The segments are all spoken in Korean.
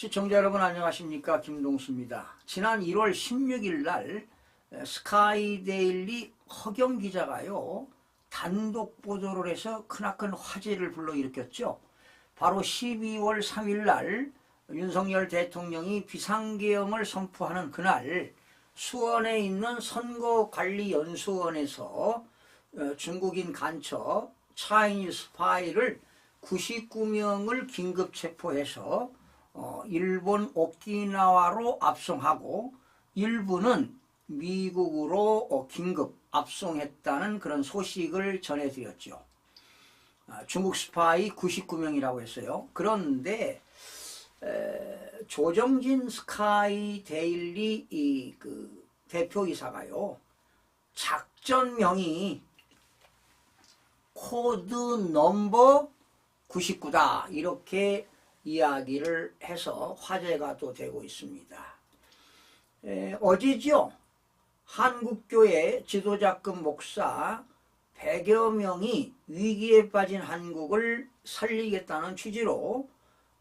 시청자 여러분 안녕하십니까, 김동수입니다. 지난 1월 16일 날 스카이데일리 허경 기자가요 단독 보도를 해서 크나큰 화제를 불러일으켰죠. 바로 12월 3일 날 윤석열 대통령이 비상계엄을 선포하는 그날 수원에 있는 선거관리연수원에서 중국인 간첩 차이니스 스파이를 99명을 긴급 체포해서 일본 오키나와로 압송하고 일부는 미국으로 긴급 압송했다는 그런 소식을 전해드렸죠. 중국 스파이 99명이라고 했어요. 그런데 조정진 스카이데일리 그 대표이사가요, 작전명이 코드 넘버 99다 이렇게 이야기를 해서 화제가 또 되고 있습니다. 어제죠, 한국교회 지도자급 목사 100여 명이 위기에 빠진 한국을 살리겠다는 취지로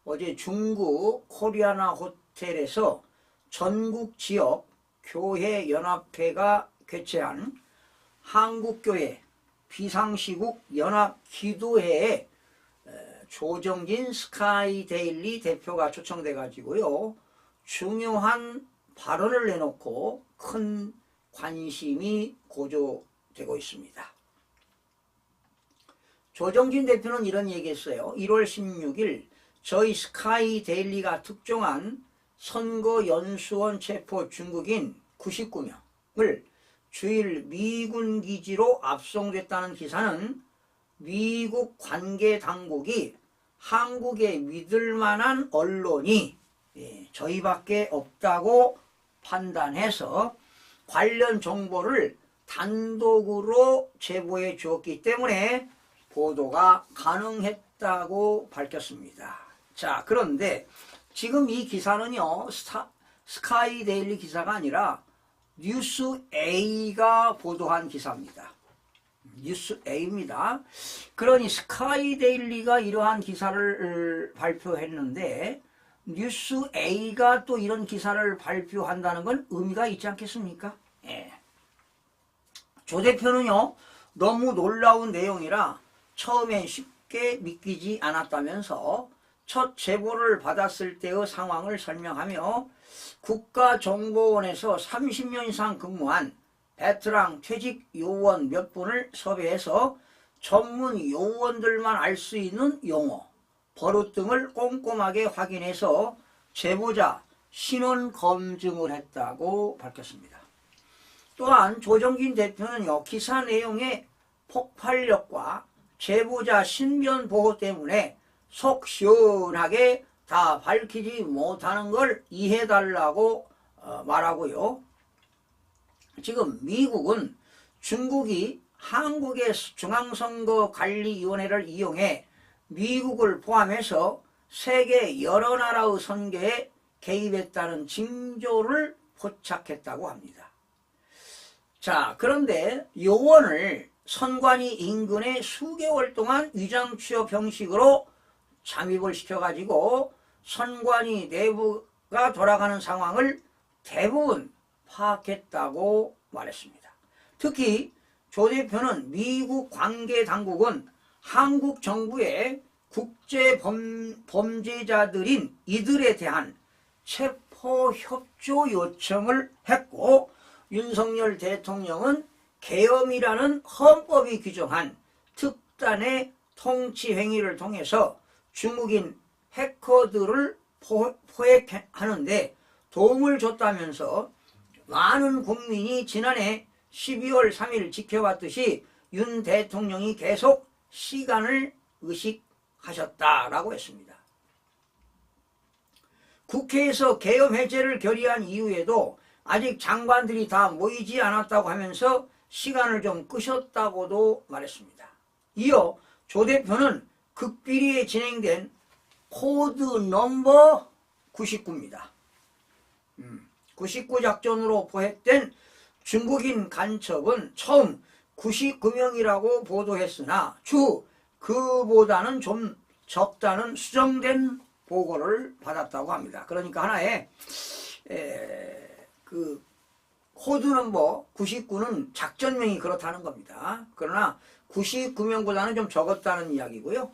어제 중구 코리아나 호텔에서 전국 지역 교회 연합회가 개최한 한국교회 비상시국 연합기도회에 조정진 스카이데일리 대표가 초청돼 가지고요 중요한 발언을 내놓고 큰 관심이 고조되고 있습니다. 조정진 대표는 이런 얘기했어요. 1월 16일 저희 스카이데일리가 특종한 선거연수원 체포 중국인 99명을 주일 미군 기지로 압송됐다는 기사는 미국 관계당국이 한국에 믿을 만한 언론이 저희밖에 없다고 판단해서 관련 정보를 단독으로 제보해 주었기 때문에 보도가 가능했다고 밝혔습니다. 자, 그런데 지금 이 기사는요 스카이데일리 기사가 아니라 뉴스A가 보도한 기사입니다. 뉴스A입니다. 그러니 스카이데일리가 이러한 기사를 발표했는데 뉴스A가 또 이런 기사를 발표한다는 건 의미가 있지 않겠습니까? 예. 조 대표는요 너무 놀라운 내용이라 처음엔 쉽게 믿기지 않았다면서 첫 제보를 받았을 때의 상황을 설명하며 국가정보원에서 30년 이상 근무한 베테랑 퇴직 요원 몇 분을 섭외해서 전문 요원들만 알 수 있는 용어, 버릇 등을 꼼꼼하게 확인해서 제보자 신원 검증을 했다고 밝혔습니다. 또한 조정진 대표는요 기사 내용의 폭발력과 제보자 신변 보호 때문에 속 시원하게 다 밝히지 못하는 걸 이해해달라고 말하고요. 지금 미국은 중국이 한국의 중앙선거관리위원회를 이용해 미국을 포함해서 세계 여러 나라의 선거에 개입했다는 징조를 포착했다고 합니다. 자, 그런데 요원을 선관위 인근에 수개월 동안 위장 취업 형식으로 잠입을 시켜가지고 선관위 내부가 돌아가는 상황을 대부분 파악했다고 말했습니다. 특히 조 대표는 미국 관계당국은 한국 정부의 국제 범죄자들인 이들에 대한 체포협조 요청을 했고 윤석열 대통령은 계엄이라는 헌법이 규정한 특단의 통치 행위를 통해서 중국인 해커들을 포획하는데 도움을 줬다면서 많은 국민이 지난해 12월 3일 지켜봤듯이 윤 대통령이 계속 시간을 의식하셨다라고 했습니다. 국회에서 계엄 해제를 결의한 이후에도 아직 장관들이 다 모이지 않았다고 하면서 시간을 좀 끄셨다고도 말했습니다. 이어 조 대표는 극비리에 진행된 코드 넘버 99입니다. 99 작전으로 포획된 중국인 간첩은 처음 99명이라고 보도했으나 추후 그보다는 좀 적다는 수정된 보고를 받았다고 합니다. 그러니까 하나의 그 코드넘버 99는 작전명이 그렇다는 겁니다. 그러나 99명보다는 좀 적었다는 이야기고요.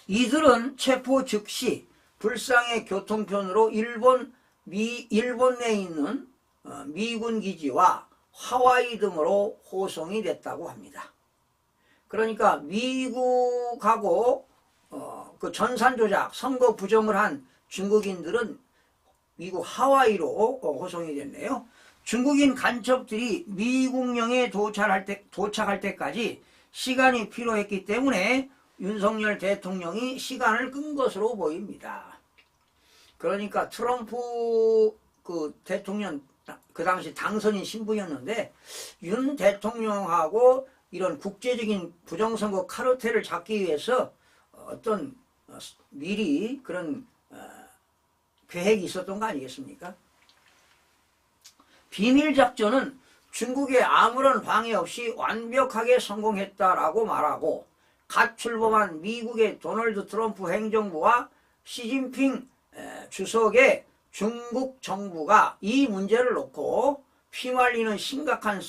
이들은 체포 즉시 불상의 교통편으로 일본 내에 있는 미군 기지와 하와이 등으로 호송이 됐다고 합니다. 그러니까 미국하고 그 전산 조작, 선거 부정을 한 중국인들은 미국 하와이로 호송이 됐네요. 중국인 간첩들이 미국령에 도착할 때까지 시간이 필요했기 때문에 윤석열 대통령이 시간을 끈 것으로 보입니다. 그러니까 트럼프 그 대통령 그 당시 당선인 신분이었는데 윤 대통령하고 이런 국제적인 부정선거 카르텔을 잡기 위해서 어떤 미리 그런 계획이 있었던 거 아니겠습니까? 비밀작전은 중국에 아무런 방해 없이 완벽하게 성공했다라고 말하고 갓 출범한 미국의 도널드 트럼프 행정부와 시진핑 주석의 중국 정부가 이 문제를 놓고 피말리는 심각한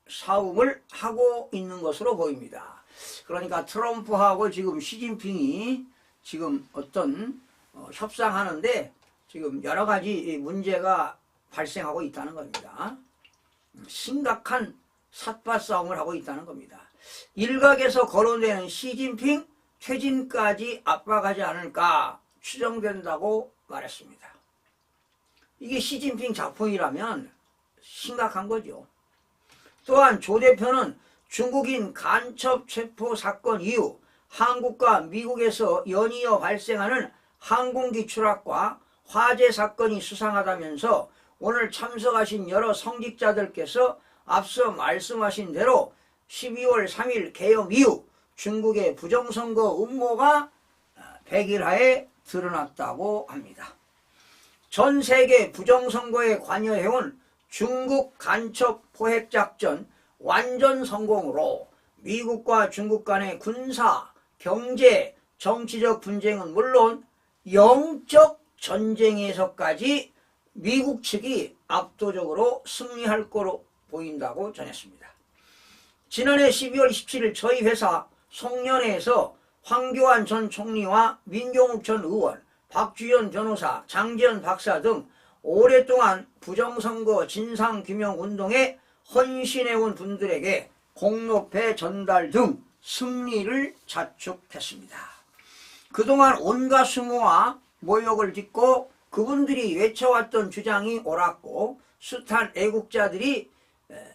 싸움을 하고 있는 것으로 보입니다. 그러니까 트럼프하고 지금 시진핑이 지금 어떤 협상하는데 지금 여러 가지 문제가 발생하고 있다는 겁니다. 심각한 삿바 싸움을 하고 있다는 겁니다. 일각에서 거론되는 시진핑 퇴진까지 압박하지 않을까 추정된다고 말했습니다. 이게 시진핑 작품이라면 심각한 거죠. 또한 조 대표는 중국인 간첩 체포 사건 이후 한국과 미국에서 연이어 발생하는 항공기 추락과 화재 사건이 수상하다면서 오늘 참석하신 여러 성직자들께서 앞서 말씀하신 대로 12월 3일 계엄 이후 중국의 부정선거 음모가 백일하에 드러났다고 합니다. 전 세계 부정선거에 관여해온 중국 간첩 포획작전 완전 성공으로 미국과 중국 간의 군사, 경제, 정치적 분쟁은 물론 영적 전쟁에서까지 미국 측이 압도적으로 승리할 거로 보인다고 전했습니다. 지난해 12월 27일 저희 회사 송년회에서 황교안 전 총리와 민경욱 전 의원, 박주현 변호사, 장재현 박사 등 오랫동안 부정선거 진상규명운동에 헌신해온 분들에게 공로패 전달 등 승리를 자축했습니다. 그동안 온갖 수모와 모욕을 딛고 그분들이 외쳐왔던 주장이 옳았고 숱한 애국자들이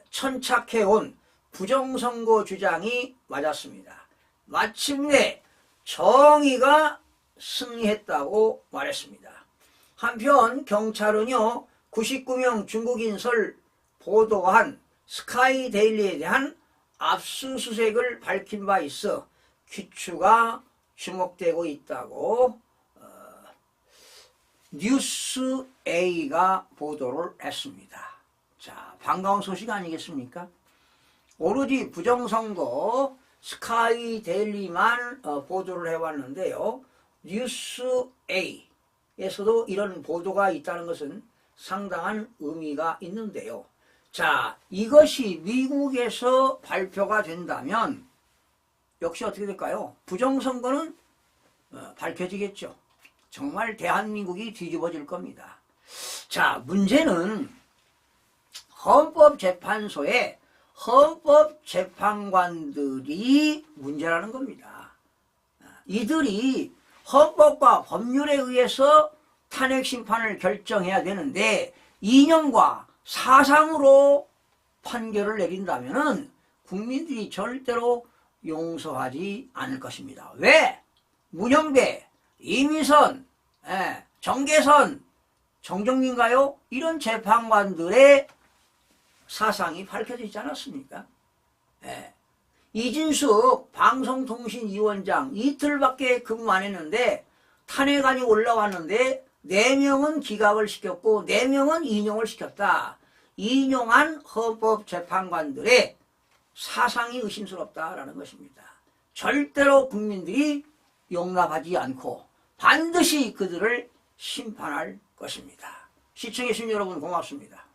천착해온 부정선거 주장이 맞았습니다. 마침내 정의가 승리했다고 말했습니다. 한편 경찰은요 99명 중국인설 보도한 스카이데일리에 대한 압수수색을 밝힌 바 있어 귀추가 주목되고 있다고 뉴스A가 보도를 했습니다. 자, 반가운 소식 아니겠습니까? 오로지 부정선거 스카이데일리만 보도를 해왔는데요. 뉴스A에서도 이런 보도가 있다는 것은 상당한 의미가 있는데요. 자, 이것이 미국에서 발표가 된다면 역시 어떻게 될까요? 부정선거는 밝혀지겠죠. 정말 대한민국이 뒤집어질 겁니다. 자, 문제는 헌법재판소에 헌법재판관들이 문제라는 겁니다. 이들이 헌법과 법률에 의해서 탄핵심판을 결정해야 되는데 이념과 사상으로 판결을 내린다면 국민들이 절대로 용서하지 않을 것입니다. 왜? 문영배, 이미선, 정계선, 정정민가요? 이런 재판관들의 사상이 밝혀져 있지 않았습니까? 이진숙 방송통신위원장 이틀밖에 근무 안 했는데 탄핵안이 올라왔는데 4명은 기각을 시켰고 4명은 인용을 시켰다. 인용한 헌법재판관들의 사상이 의심스럽다라는 것입니다. 절대로 국민들이 용납하지 않고 반드시 그들을 심판할 것입니다. 시청해주신 여러분 고맙습니다.